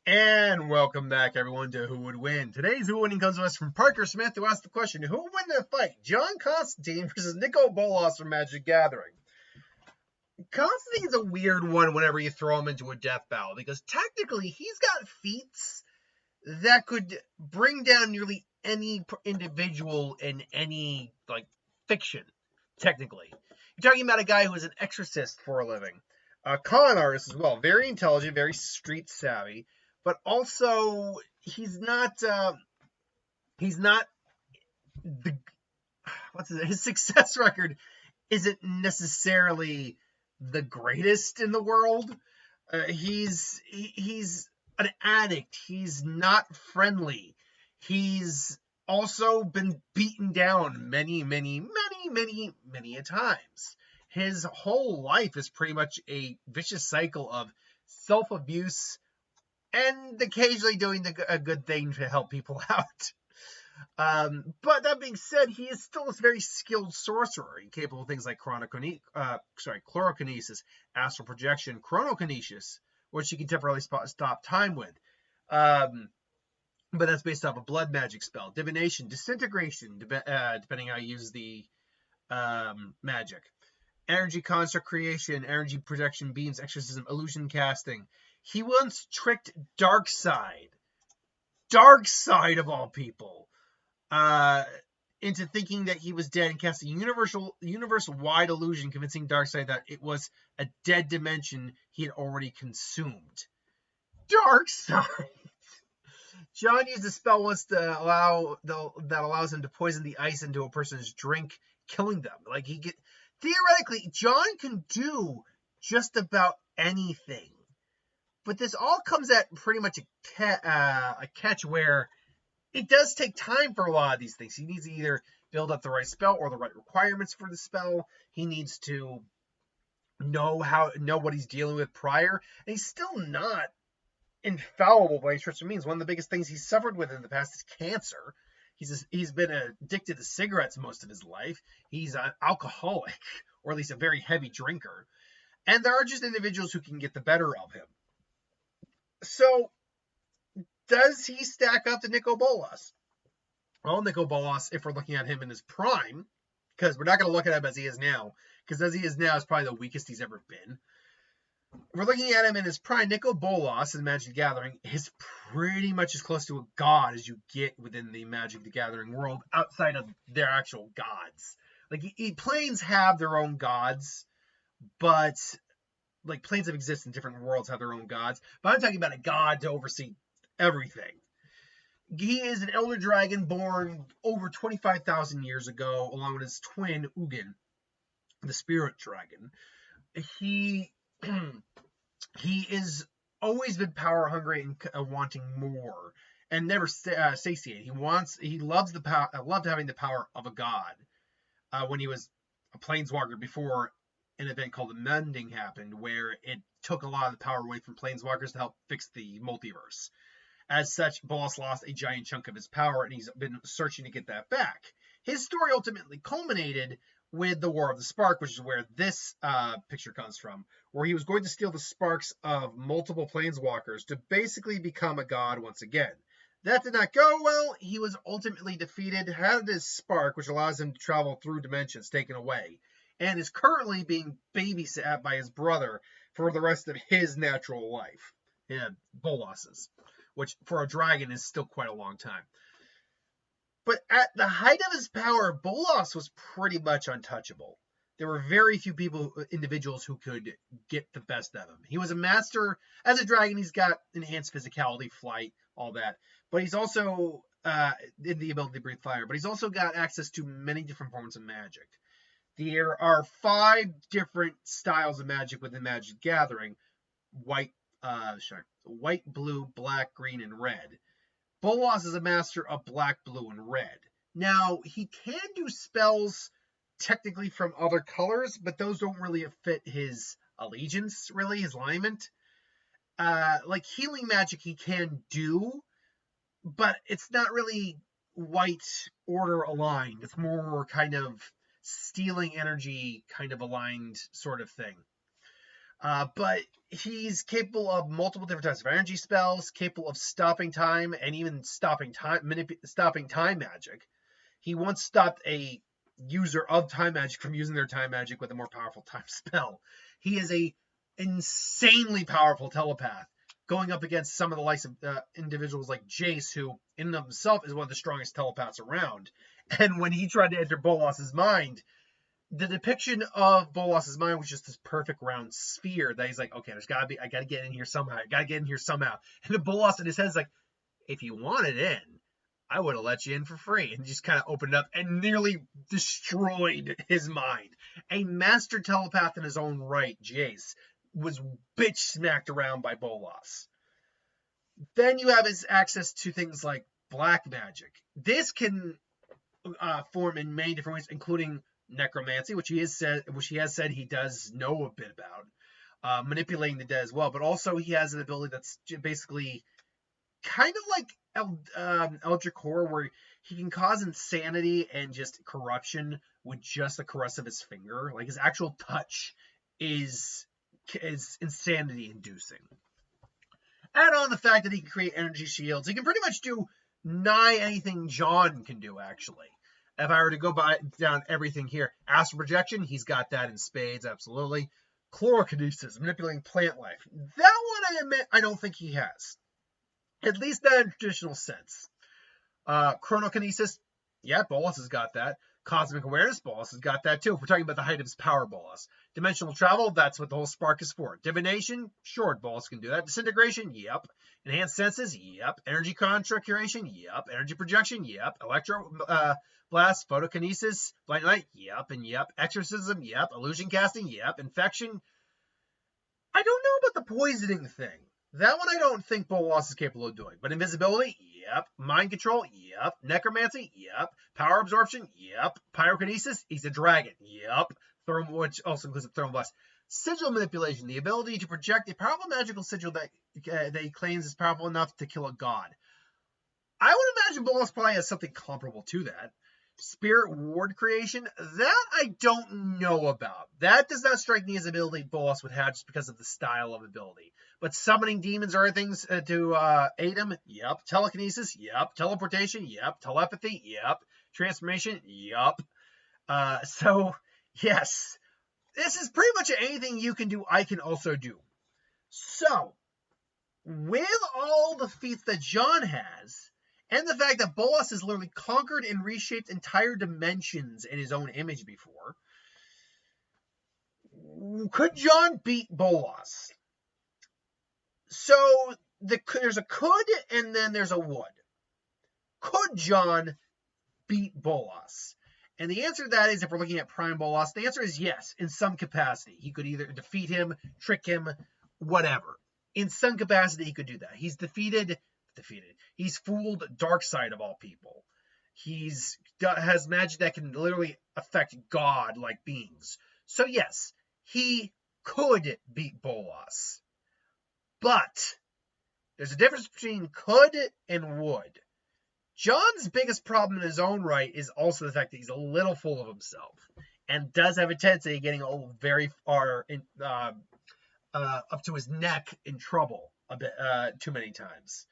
And welcome back, everyone, to Who Would Win. Today's Who Winning comes to us from Parker Smith, who asked the question, who would win the fight, John Constantine versus Nicol Bolas from Magic Gathering? Constantine's a weird one whenever you throw him into a death battle, because technically he's got feats that could bring down nearly any individual in any, fiction, technically. You're talking about a guy who is an exorcist for a living. A con artist as well. Very intelligent, very street savvy. But also, he's not the his success record isn't necessarily the greatest in the world. He's an addict. He's not friendly. He's also been beaten down many a times. His whole life is pretty much a vicious cycle of self-abuse and occasionally doing a good thing to help people out. But that being said, he is still a very skilled sorcerer, capable of things like chlorokinesis, astral projection, chronokinesis, which he can temporarily stop time with. But that's based off a blood magic spell. Divination, disintegration, depending how you use the magic. Energy construct creation, energy projection, beams, exorcism, illusion casting. He once tricked Darkseid of all people, into thinking that he was dead and cast a universe-wide illusion, convincing Darkseid that it was a dead dimension he had already consumed. Darkseid! John used a spell once that allows him to poison the ice into a person's drink, killing them. Theoretically, John can do just about anything. But this all comes at pretty much a catch where it does take time for a lot of these things. He needs to either build up the right spell or the right requirements for the spell. He needs to know what he's dealing with prior. And he's still not infallible by any stretch of means. One of the biggest things he's suffered with in the past is cancer. He's been addicted to cigarettes most of his life. He's an alcoholic, or at least a very heavy drinker. And there are just individuals who can get the better of him. So, does he stack up to Nicol Bolas? Well, Nicol Bolas, if we're looking at him in his prime, because we're not going to look at him as he is now, because as he is now is probably the weakest he's ever been. If we're looking at him in his prime, Nicol Bolas in Magic the Gathering is pretty much as close to a god as you get within the Magic the Gathering world, outside of their actual gods. Planes have their own gods, but planes that exist in different worlds have their own gods. But I'm talking about a god to oversee everything. He is an elder dragon born over 25,000 years ago, along with his twin, Ugin, the spirit dragon. He is always been power hungry and wanting more, and never satiate. He loves the power. Loved having the power of a god. When he was a planeswalker before an event called the Mending happened, where it took a lot of the power away from planeswalkers to help fix the multiverse. As such, Bolas lost a giant chunk of his power, and he's been searching to get that back. His story ultimately culminated with the War of the Spark, which is where this picture comes from, where he was going to steal the sparks of multiple planeswalkers to basically become a god once again. That did not go well. He was ultimately defeated, had his spark, which allows him to travel through dimensions, taken away, and is currently being babysat by his brother for the rest of his natural life. Yeah, Bolas's, which for a dragon is still quite a long time. But at the height of his power, Bolas was pretty much untouchable. There were very few individuals who could get the best of him. He was a master. As a dragon, he's got enhanced physicality, flight, all that. But he's also in the ability to breathe fire. But he's also got access to many different forms of magic. There are 5 different styles of magic within Magic Gathering: white, blue, black, green, and red. Bolas is a master of black, blue, and red. Now, he can do spells technically from other colors, but those don't really fit his allegiance, really, his alignment. Healing magic he can do, but it's not really white order aligned. It's more kind of stealing energy kind of aligned sort of thing. But he's capable of multiple different types of energy spells, capable of stopping time and even stopping time magic. He once stopped a user of time magic from using their time magic with a more powerful time spell. He is a insanely powerful telepath, going up against some of the likes of individuals like Jace, who in and of himself is one of the strongest telepaths around. And when he tried to enter Bolas's mind, the depiction of Bolas's mind was just this perfect round sphere that he's like, okay, I gotta get in here somehow. And the Bolas in his head is like, if you wanted in, I would have let you in for free. And just kind of opened up and nearly destroyed his mind. A master telepath in his own right, Jace, was bitch smacked around by Bolas. Then you have his access to things like black magic. This can form in many different ways, including necromancy, which he has said he does know a bit about, manipulating the dead as well. But also he has an ability that's basically kind of like Eldritch Horror, where he can cause insanity and just corruption with just the caress of his finger. Like his actual touch is insanity inducing. Add on the fact that he can create energy shields. He can pretty much do nigh anything John can do, actually. If I were to go down everything here, astral projection, he's got that in spades, absolutely. Chlorokinesis, manipulating plant life. That one, I admit, I don't think he has. At least not in a traditional sense. Chronokinesis, yeah, Bolas has got that. Cosmic awareness, Bolas has got that too. If we're talking about the height of his power, Bolas. Dimensional travel, that's what the whole spark is for. Divination, sure, Bolas can do that. Disintegration, yep. Enhanced senses, yep. Energy construct curation, yep. Energy projection, yep. Electro blast, photokinesis, blind light, yep and yep. Exorcism, yep. Illusion casting, yep. Infection. I don't know about the poisoning thing. That one I don't think Bolas is capable of doing. But invisibility, yep. Mind control, yep. Necromancy, yep. Power absorption, yep. Pyrokinesis, he's a dragon, yep. Which also includes a thermal blast. Sigil manipulation, the ability to project a powerful magical sigil that he claims is powerful enough to kill a god. I would imagine Bolas probably has something comparable to that. Spirit ward creation, that I don't know about. That does not strike me as an ability Bolas would have just because of the style of ability. But summoning demons or other things to aid him, yep. Telekinesis, yep. Teleportation, yep. Telepathy, yep. Transformation, yep. So, yes. This is pretty much anything you can do, I can also do. So, with all the feats that John has, and the fact that Bolas has literally conquered and reshaped entire dimensions in his own image before, could John beat Bolas? So there's a could and then there's a would. Could John beat Bolas? And the answer to that is, if we're looking at Prime Bolas, the answer is yes, in some capacity. He could either defeat him, trick him, whatever. In some capacity, he could do that. He's defeated. He's fooled Darkseid of all people. Has magic that can literally affect God-like beings. So yes, he could beat Bolas. But there's a difference between could and would. John's biggest problem in his own right is also the fact that he's a little full of himself and does have a tendency of getting very far up to his neck in trouble a bit too many times.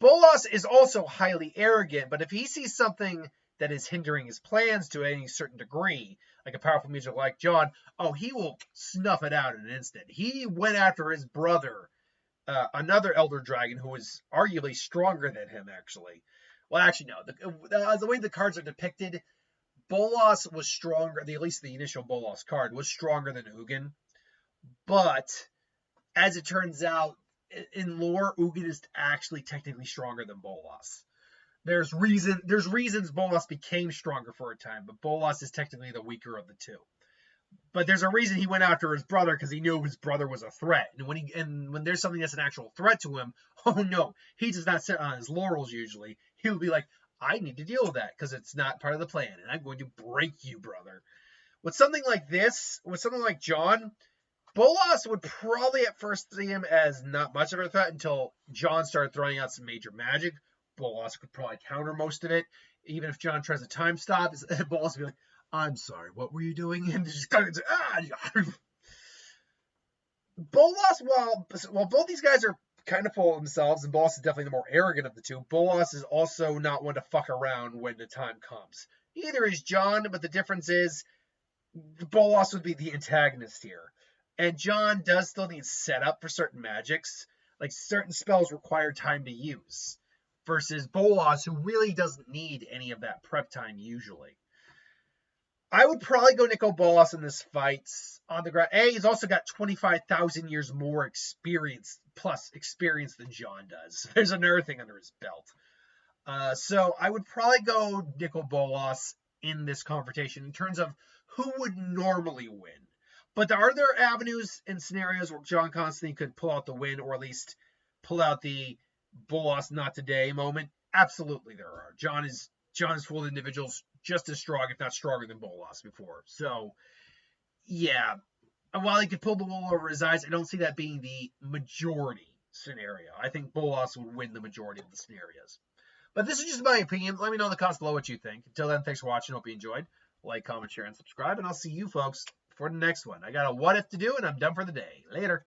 Bolas is also highly arrogant, but if he sees something that is hindering his plans to any certain degree, like a powerful music like John, he will snuff it out in an instant. He went after his brother, another Elder Dragon who was arguably stronger than him, actually. Well, actually, no. The way the cards are depicted, Bolas was stronger, at least the initial Bolas card, was stronger than Ugin. But, as it turns out, in lore, Ugin is actually technically stronger than Bolas. There's reasons Bolas became stronger for a time, but Bolas is technically the weaker of the two. But there's a reason he went after his brother, because he knew his brother was a threat. And when there's something that's an actual threat to him, he does not sit on his laurels usually. He'll be like, I need to deal with that because it's not part of the plan, and I'm going to break you, brother. With something like this, with something like John, Bolas would probably at first see him as not much of a threat until John started throwing out some major magic. Bolas could probably counter most of it. Even if John tries to time stop, Bolas would be like, I'm sorry, what were you doing? And just kind of Bolas, while both these guys are kind of full of themselves, and Bolas is definitely the more arrogant of the two, Bolas is also not one to fuck around when the time comes. Neither is John, but the difference is Bolas would be the antagonist here. And John does still need setup for certain magics. Like certain spells require time to use. Versus Bolas, who really doesn't need any of that prep time usually. I would probably go Nicol Bolas in this fight on the ground. He's also got 25,000 years more experience than John does. There's another thing under his belt. So I would probably go Nicol Bolas in this confrontation in terms of who would normally win. But are there avenues and scenarios where John Constantine could pull out the win, or at least pull out the Bolas not today moment? Absolutely there are. John is full of individuals just as strong, if not stronger than Bolas before. So, yeah. And while he could pull the wool over his eyes, I don't see that being the majority scenario. I think Bolas would win the majority of the scenarios. But this is just my opinion. Let me know in the comments below what you think. Until then, thanks for watching. Hope you enjoyed. Like, comment, share, and subscribe. And I'll see you folks for the next one. I got a what if to do, and I'm done for the day. Later.